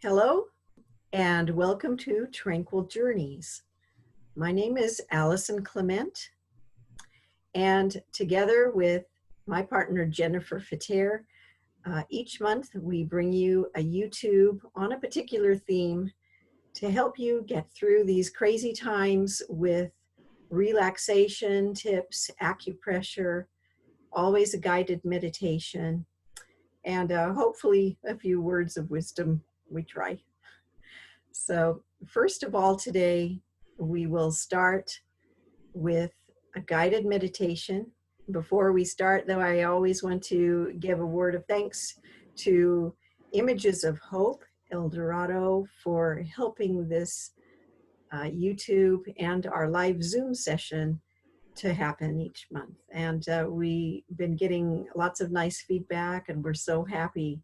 Hello and welcome to Tranquil Journeys. My name is Allison Clement, and together with my partner Jennifer Fater, each month we bring you a YouTube on a particular theme to help you get through these crazy times with relaxation tips, acupressure, always a guided meditation, and hopefully a few words of wisdom. We try. So first of all, today we will start with a guided meditation. Before we start, though, I always want to give a word of thanks to Images of Hope, El Dorado, for helping this YouTube and our live Zoom session to happen each month. And we've been getting lots of nice feedback, and we're so happy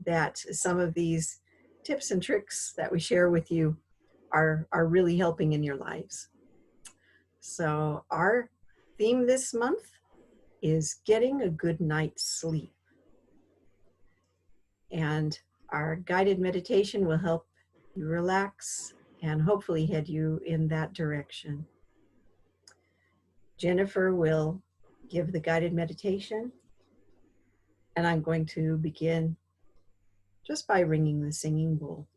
that some of these tips and tricks that we share with you are really helping in your lives. So our theme this month is getting a good night's sleep. And our guided meditation will help you relax and hopefully head you in that direction. Jennifer will give the guided meditation, and I'm going to begin just by ringing the singing bowl.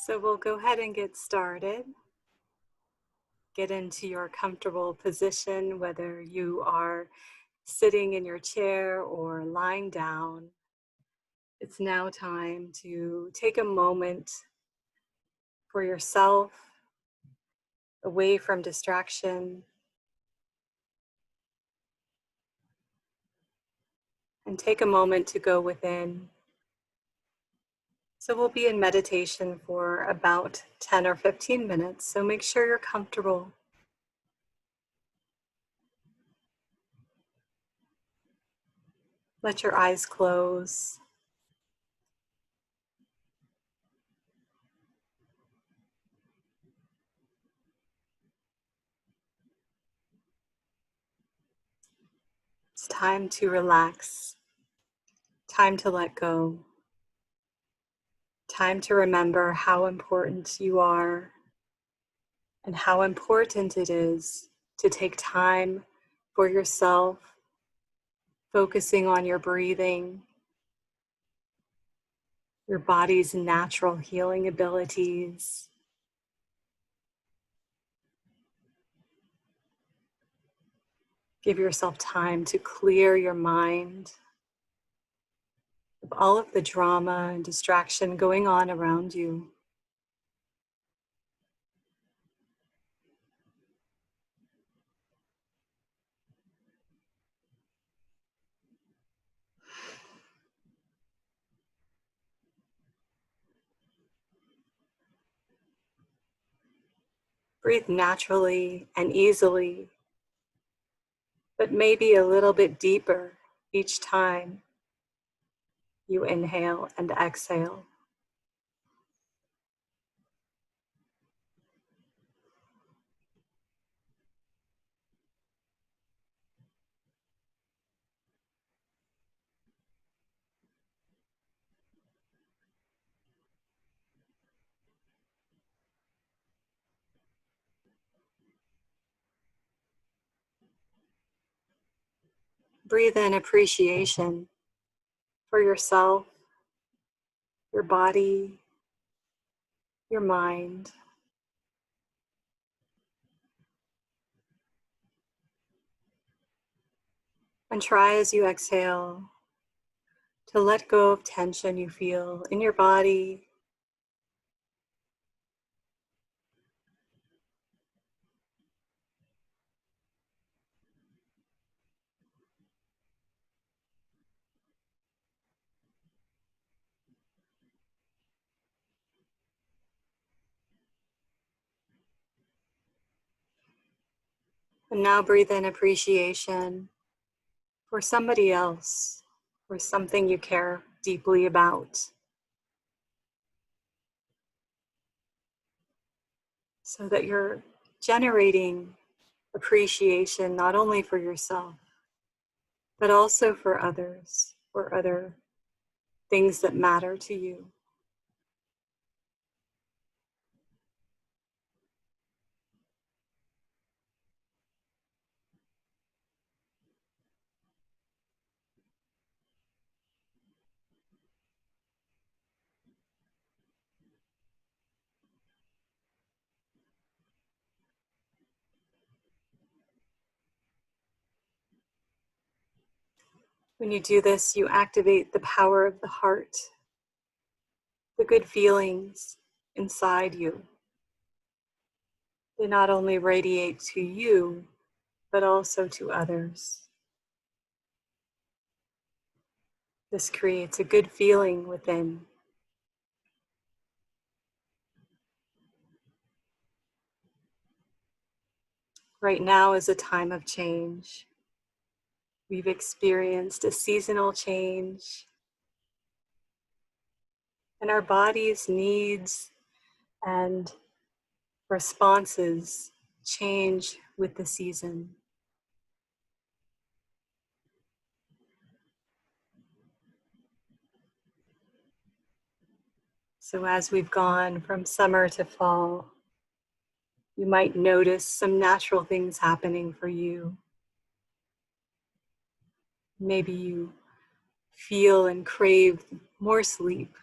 So we'll go ahead and get started. Get into your comfortable position, whether you are sitting in your chair or lying down. It's now time to take a moment for yourself, away from distraction, and take a moment to go within. So we'll be in meditation for about 10 or 15 minutes, so make sure you're comfortable. Let your eyes close. It's time to relax, time to let go, time to remember how important you are and how important it is to take time for yourself, focusing on your breathing, your body's natural healing abilities. Give yourself time to clear your mind of all of the drama and distraction going on around you. Breathe naturally and easily, but maybe a little bit deeper each time you inhale and exhale. Breathe in appreciation for yourself, your body, your mind. And try as you exhale to let go of tension you feel in your body. And now breathe in appreciation for somebody else or something you care deeply about, so that you're generating appreciation not only for yourself, but also for others or other things that matter to you. When you do this, you activate the power of the heart, the good feelings inside you. They not only radiate to you, but also to others. This creates a good feeling within. Right now is a time of change. We've experienced a seasonal change, and our body's needs and responses change with the season. So as we've gone from summer to fall, you might notice some natural things happening for you. Maybe you feel and crave more sleep,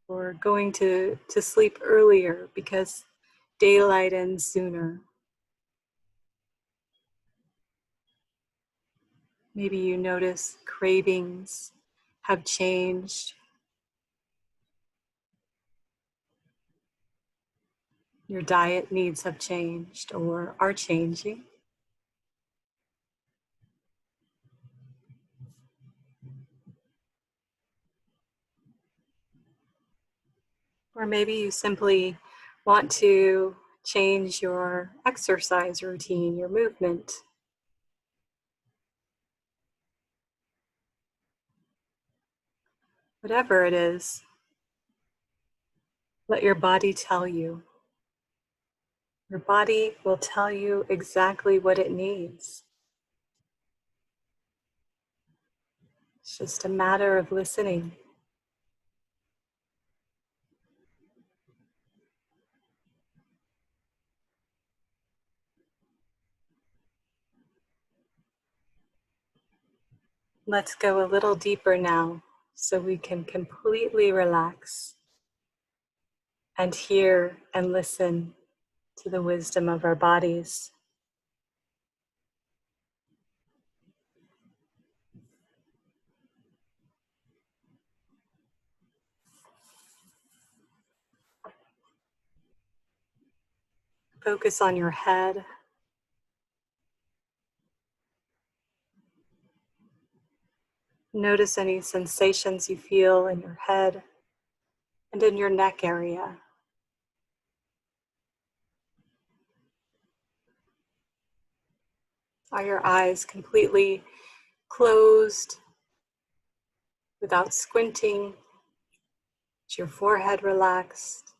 or going to sleep earlier because daylight ends sooner. Maybe you notice cravings have changed. Your diet needs have changed or are changing. Or maybe you simply want to change your exercise routine, your movement. Whatever it is, let your body tell you. Your body will tell you exactly what it needs. It's just a matter of listening. Let's go a little deeper now so we can completely relax and hear and listen to the wisdom of our bodies. Focus on your head. Notice any sensations you feel in your head and in your neck area. Are your eyes completely closed without squinting? Is your forehead relaxed?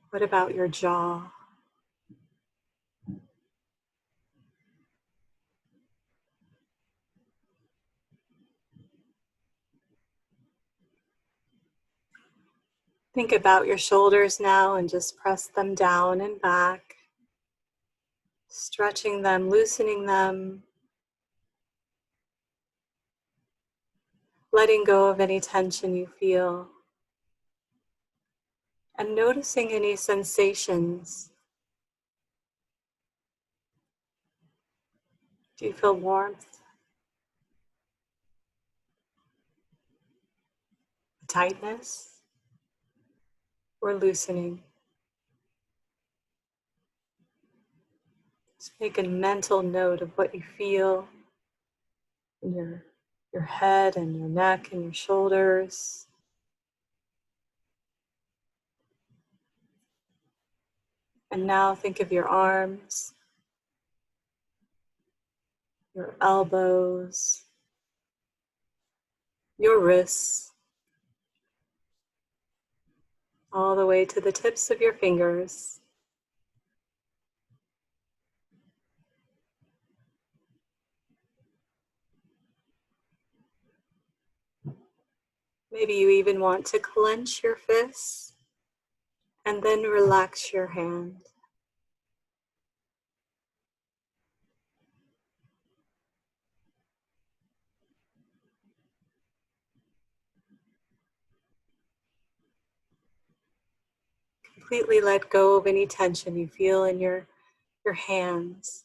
What about your jaw? Think about your shoulders now and just press them down and back, stretching them, loosening them, letting go of any tension you feel, and noticing any sensations. Do you feel warmth, tightness, or loosening? Just make a mental note of what you feel in your head and your neck and your shoulders. And now think of your arms, your elbows, your wrists, all the way to the tips of your fingers. Maybe you even want to clench your fists and then relax your hand. Completely let go of any tension you feel in your hands.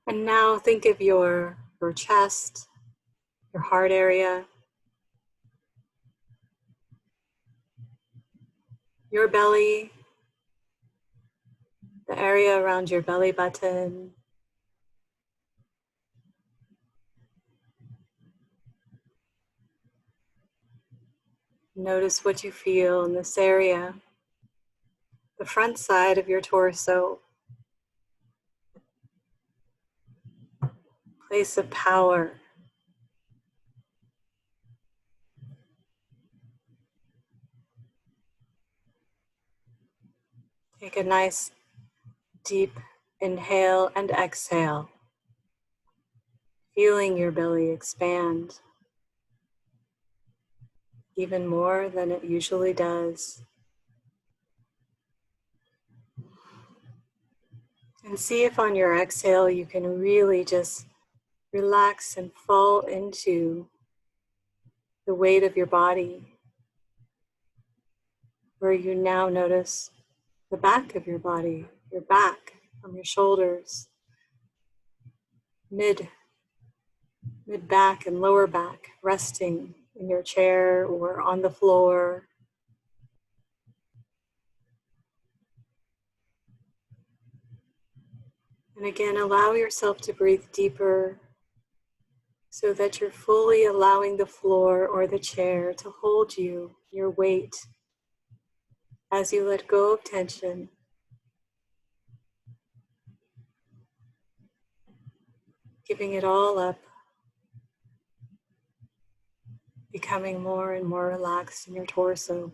And now think of your chest, your heart area, your belly, the area around your belly button. Notice what you feel in this area, the front side of your torso, place of power. Take a nice deep inhale and exhale, feeling your belly expand even more than it usually does. And see if on your exhale you can really just relax and fall into the weight of your body, where you now notice the back of your body, your back, from your shoulders, mid back and lower back, resting in your chair or on the floor. And again, allow yourself to breathe deeper so that you're fully allowing the floor or the chair to hold you, your weight, as you let go of tension. Giving it all up, becoming more and more relaxed in your torso.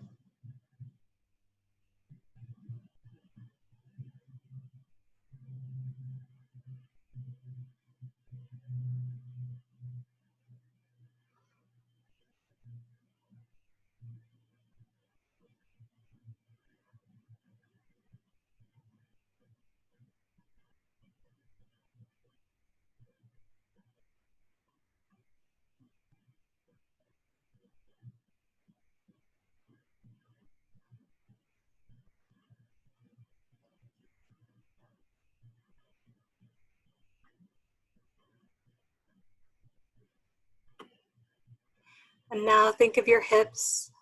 And now think of your hips,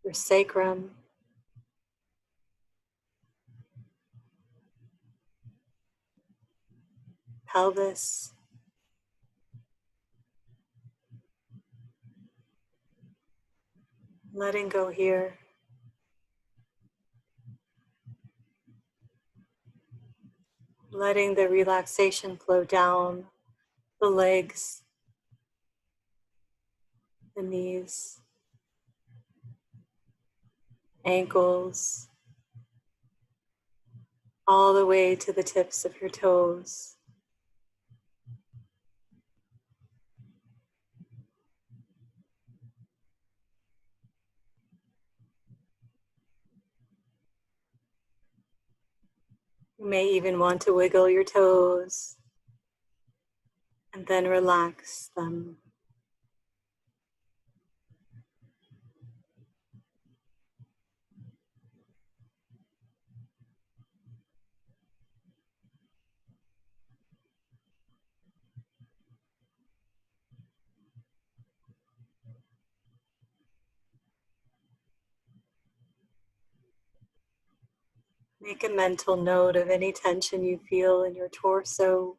your sacrum, pelvis, letting go here. Letting the relaxation flow down the legs, the knees, ankles, all the way to the tips of your toes. You may even want to wiggle your toes and then relax them. Make a mental note of any tension you feel in your torso,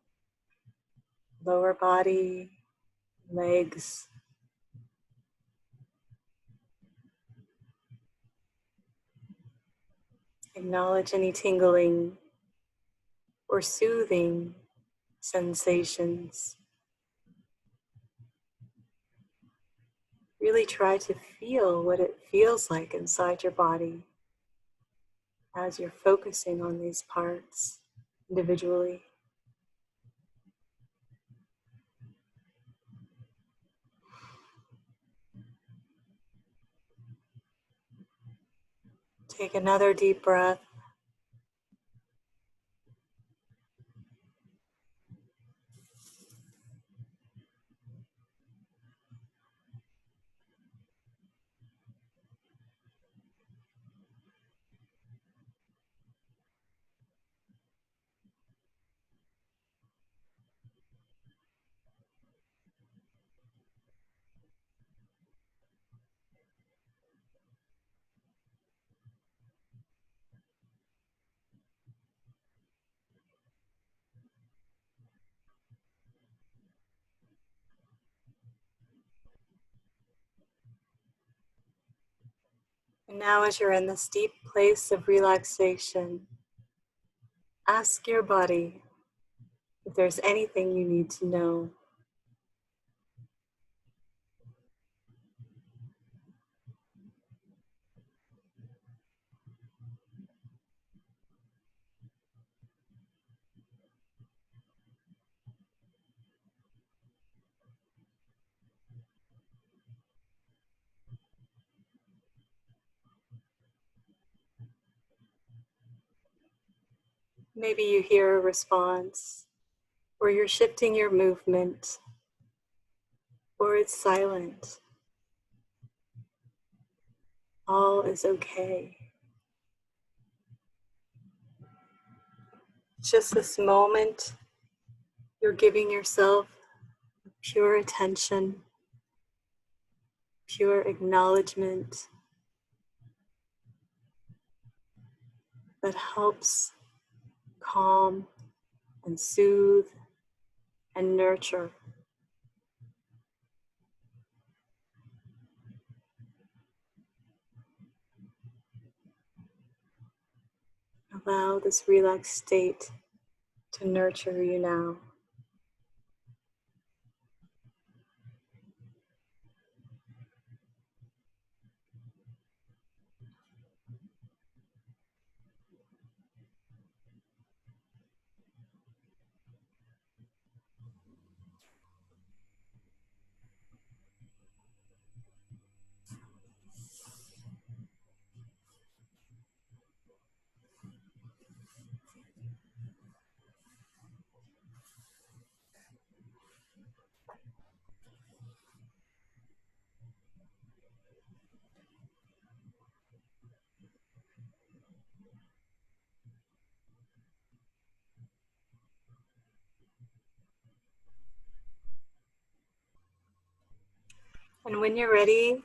lower body, legs. Acknowledge any tingling or soothing sensations. Really try to feel what it feels like inside your body as you're focusing on these parts individually. Take another deep breath. And now, as you're in this deep place of relaxation, ask your body if there's anything you need to know. Maybe you hear a response, or you're shifting your movement, or it's silent. All is okay. Just this moment, you're giving yourself pure attention, pure acknowledgement that helps calm and soothe and nurture. Allow this relaxed state to nurture you now. And when you're ready,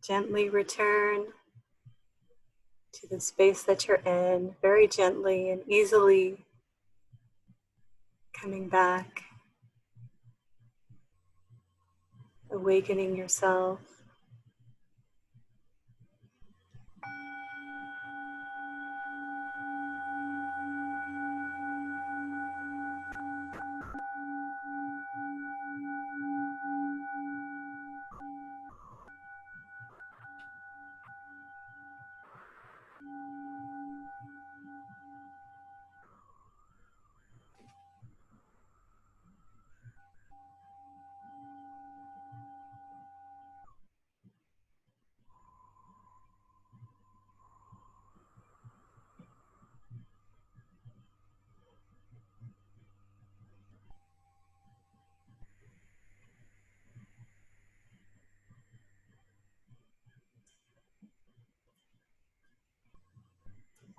gently return to the space that you're in, very gently and easily coming back, awakening yourself.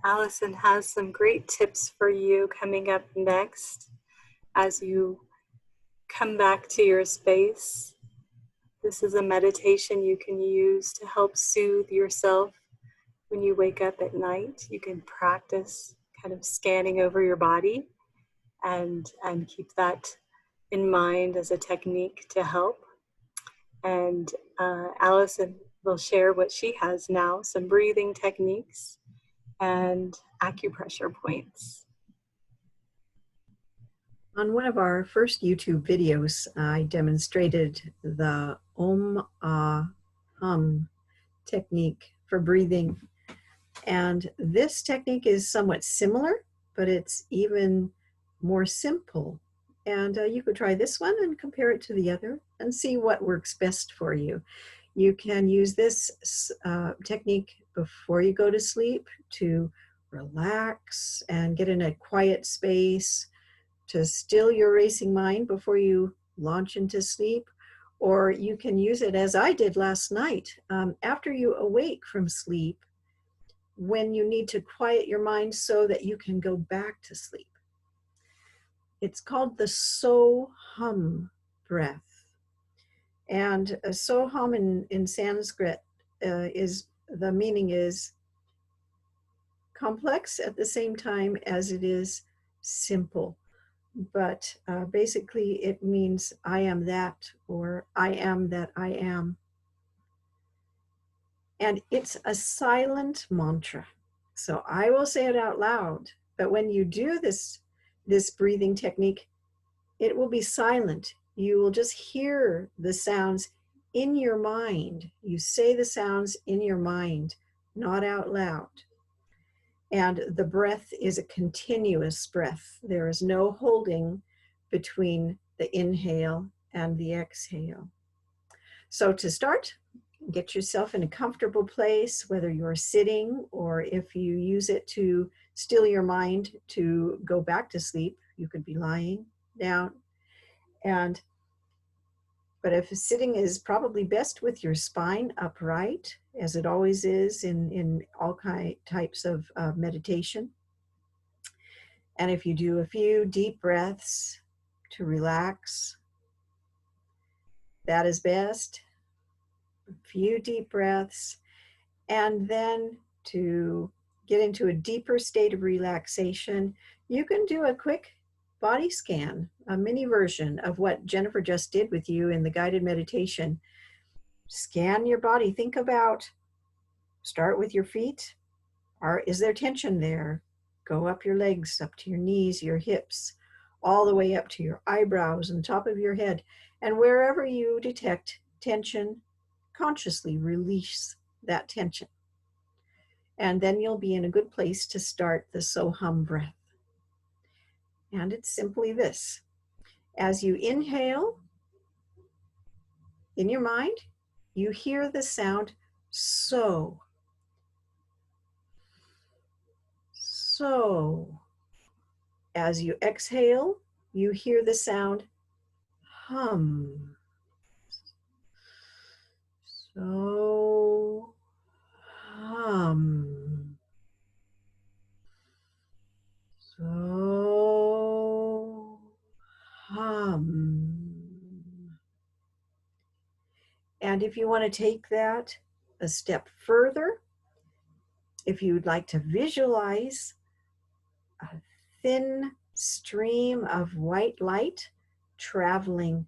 Allison has some great tips for you coming up next as you come back to your space. This is a meditation you can use to help soothe yourself when you wake up at night. You can practice kind of scanning over your body and keep that in mind as a technique to help. And Allison will share what she has now, some breathing techniques and acupressure points. On one of our first YouTube videos, I demonstrated the Om Ah Hum technique for breathing. And this technique is somewhat similar, but it's even more simple. And you could try this one and compare it to the other and see what works best for you. You can use this technique before you go to sleep to relax and get in a quiet space, to still your racing mind before you launch into sleep. Or you can use it as I did last night, after you awake from sleep, when you need to quiet your mind so that you can go back to sleep. It's called the So Hum breath. And So Hum in Sanskrit is, the meaning is complex at the same time as it is simple. But basically it means I am that, or I am that I am. And it's a silent mantra. So I will say it out loud, but when you do this breathing technique, it will be silent. You will just hear the sounds in your mind. You say the sounds in your mind, not out loud. And the breath is a continuous breath. There is no holding between the inhale and the exhale. So to start, get yourself in a comfortable place, whether you're sitting or if you use it to still your mind to go back to sleep, you could be lying down. But if sitting is probably best with your spine upright, as it always is in all types of meditation. And if you do a few deep breaths to relax, that is best. A few deep breaths. And then to get into a deeper state of relaxation, you can do a quick body scan, a mini version of what Jennifer just did with you in the guided meditation. Scan your body. Think about, start with your feet. Is there tension there? Go up your legs, up to your knees, your hips, all the way up to your eyebrows and top of your head. And wherever you detect tension, consciously release that tension. And then you'll be in a good place to start the So Hum breath. And it's simply this. As you inhale, in your mind, you hear the sound so. So. As you exhale, you hear the sound hum. So hum. So hum. And if you want to take that a step further, if you'd like to visualize a thin stream of white light traveling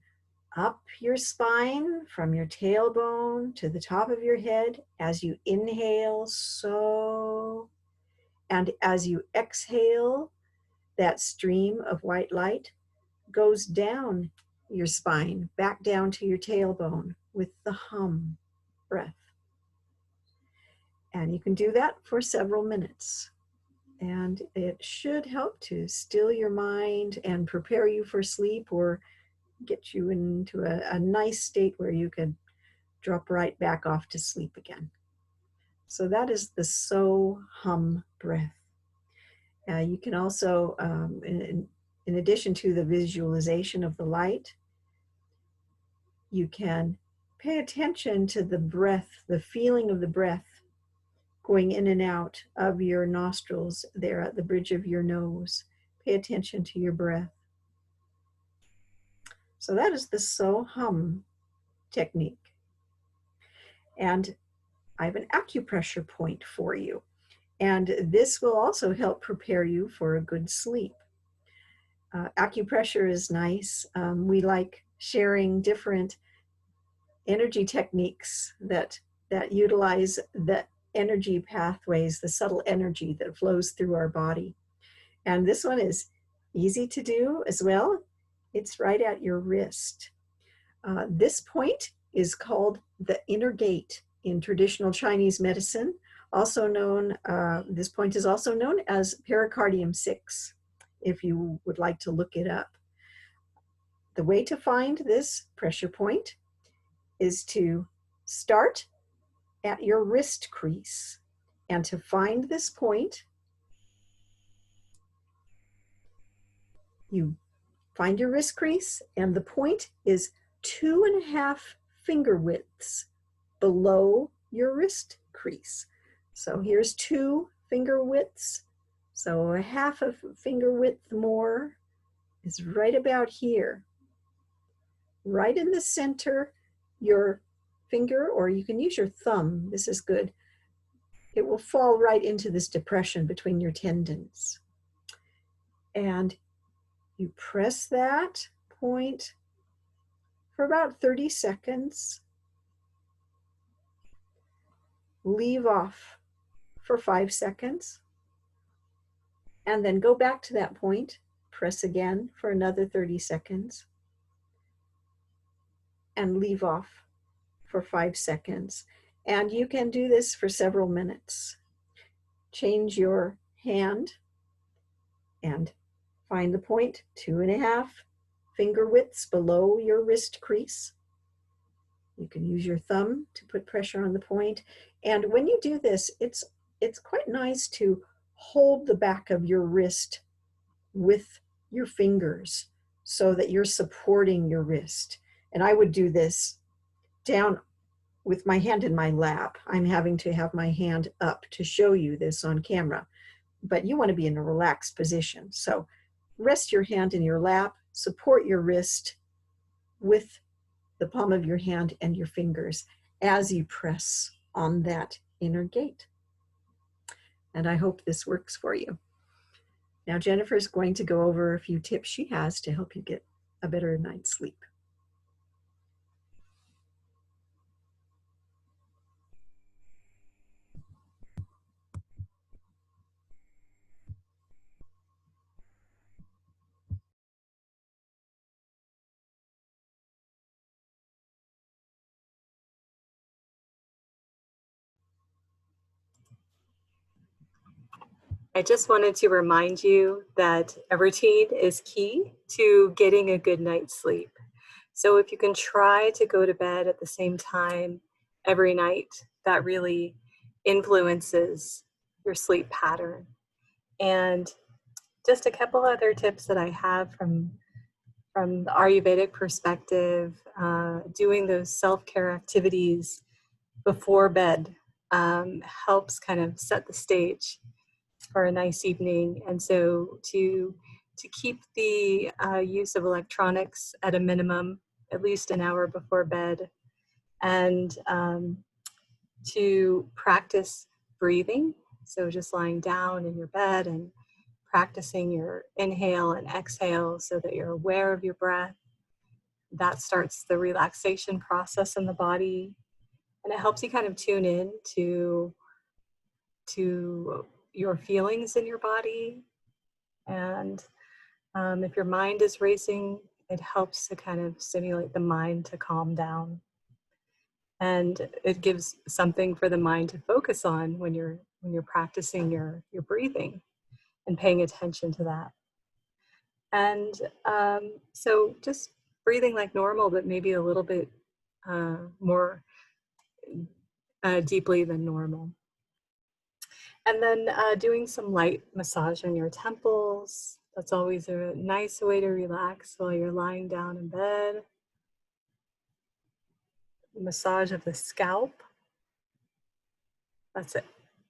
up your spine from your tailbone to the top of your head as you inhale, so, and as you exhale, that stream of white light goes down your spine, back down to your tailbone with the hum breath. And you can do that for several minutes. And it should help to still your mind and prepare you for sleep, or get you into a nice state where you can drop right back off to sleep again. So that is the So Hum breath. You can also, in addition to the visualization of the light, you can pay attention to the breath, the feeling of the breath going in and out of your nostrils there at the bridge of your nose. Pay attention to your breath. So that is the So Hum technique. And I have an acupressure point for you. And this will also help prepare you for a good sleep. Acupressure is nice. We like sharing different energy techniques that utilize the energy pathways, the subtle energy that flows through our body. And this one is easy to do as well. It's right at your wrist. This point is called the inner gate in traditional Chinese medicine. Also known, this point is also known as pericardium 6, if you would like to look it up. The way to find this pressure point is to start at your wrist crease. And to find this point, you find your wrist crease, and the point is 2.5 finger widths below your wrist crease. So here's 2 finger widths. So a half of finger width more is right about here. Right in the center, your finger, or you can use your thumb, this is good, it will fall right into this depression between your tendons. And you press that point for about 30 seconds, leave off for 5 seconds, and then go back to that point, press again for another 30 seconds, and leave off for 5 seconds. And you can do this for several minutes. Change your hand and find the point 2.5 finger widths below your wrist crease. You can use your thumb to put pressure on the point. And when you do this, it's quite nice to hold the back of your wrist with your fingers so that you're supporting your wrist. And I would do this down with my hand in my lap. I'm having to have my hand up to show you this on camera, but you want to be in a relaxed position. So rest your hand in your lap, support your wrist with the palm of your hand and your fingers as you press on that inner gate. And I hope this works for you. Now, Jennifer's going to go over a few tips she has to help you get a better night's sleep. I just wanted to remind you that a routine is key to getting a good night's sleep. So if you can try to go to bed at the same time every night, that really influences your sleep pattern. And just a couple other tips that I have from the Ayurvedic perspective, doing those self-care activities before bed helps kind of set the stage for a nice evening. And so to keep the use of electronics at a minimum, at least an hour before bed, and to practice breathing. So just lying down in your bed and practicing your inhale and exhale so that you're aware of your breath. That starts the relaxation process in the body, and it helps you kind of tune in to your feelings in your body. And if your mind is racing, it helps to kind of stimulate the mind to calm down. And it gives something for the mind to focus on when you're practicing your breathing and paying attention to that. And so just breathing like normal, but maybe a little bit more deeply than normal. And then doing some light massage on your temples. That's always a nice way to relax while you're lying down in bed. Massage of the scalp. That's an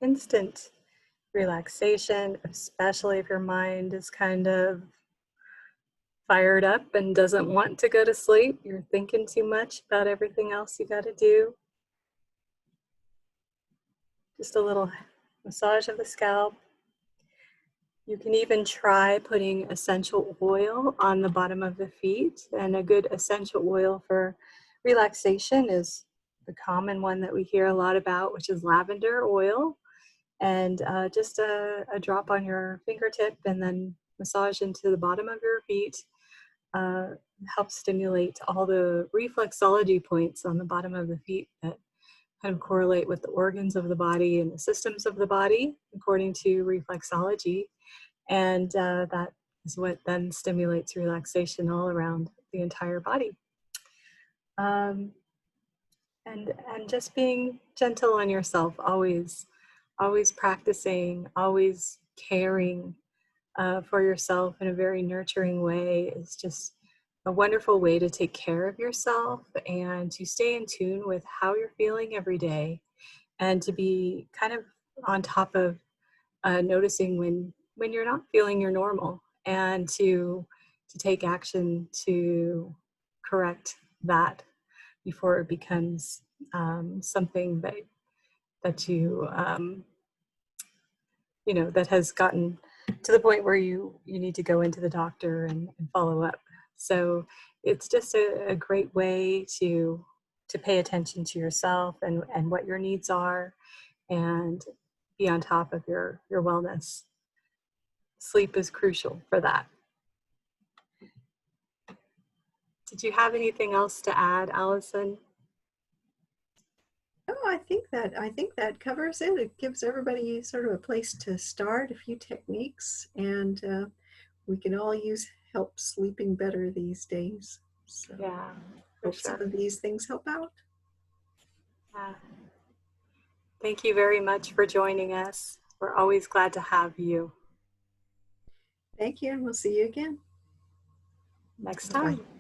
instant relaxation, especially if your mind is kind of fired up and doesn't want to go to sleep. You're thinking too much about everything else you got to do. Just a little massage of the scalp. You can even try putting essential oil on the bottom of the feet, and a good essential oil for relaxation is the common one that we hear a lot about, which is lavender oil. And just a drop on your fingertip and then massage into the bottom of your feet uh, helps stimulate all the reflexology points on the bottom of the feet that kind of correlate with the organs of the body and the systems of the body according to reflexology. And that is what then stimulates relaxation all around the entire body. Um, and just being gentle on yourself, always practicing, always caring for yourself in a very nurturing way is just a wonderful way to take care of yourself and to stay in tune with how you're feeling every day, and to be kind of on top of noticing when you're not feeling your normal, and to take action to correct that before it becomes something that you know, that has gotten to the point where you need to go into the doctor and follow up. So it's just a great way to pay attention to yourself and what your needs are, and be on top of your wellness. Sleep is crucial for that. Did you have anything else to add, Allison? Oh, I think that covers it. It gives everybody sort of a place to start, a few techniques, and we can all use help sleeping better these days. So Yeah, for hope some sure. of these things help out. Yeah. Thank you very much for joining us. We're always glad to have you Thank you, and we'll see you again. next Bye-bye. time.